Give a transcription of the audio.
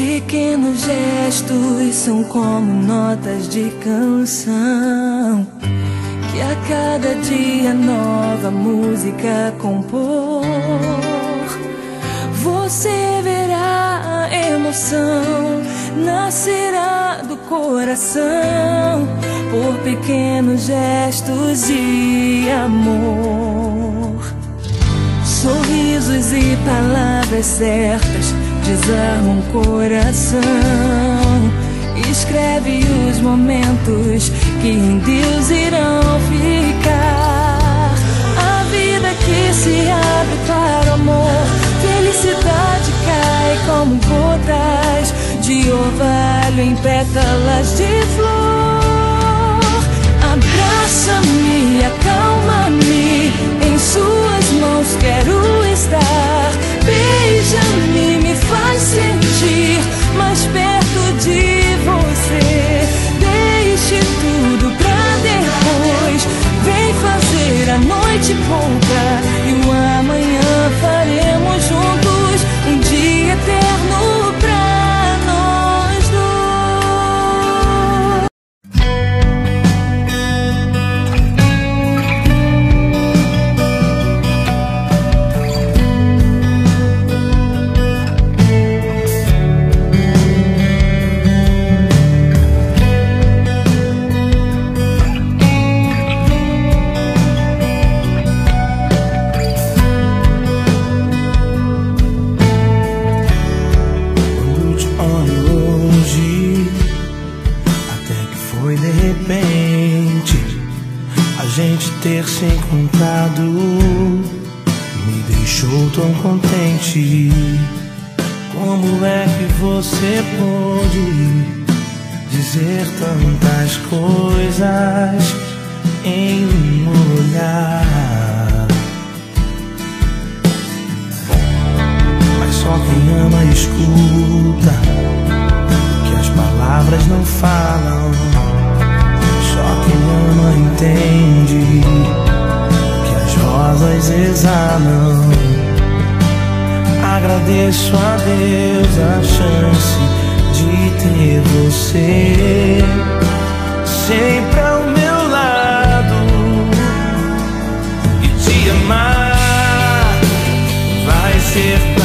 Pequenos gestos são como notas de canção que a cada dia nova música compor. Você verá a emoção nascerá do coração por pequenos gestos de amor. Sorrisos e palavras certas desarmam o coração. Escreve os momentos que em Deus irão ficar. A vida que se abre para o amor, felicidade cai como gotas de orvalho em pétalas de flor. Abraça-me, acalma-me, em suas mãos quero estar. Beija-me, me faz sentir mais perto de você. Deixe tudo pra depois, vem fazer a noite pouca e o amanhã faremos juntos um dia eterno pra nós dois. Ter se encontrado me deixou tão contente. Como é que você pôde dizer tantas coisas em um olhar? Mas só quem ama escuta o que as palavras não falam. Só quem ama entende que as rosas exalam. Agradeço a Deus a chance de ter você sempre ao meu lado e te amar vai ser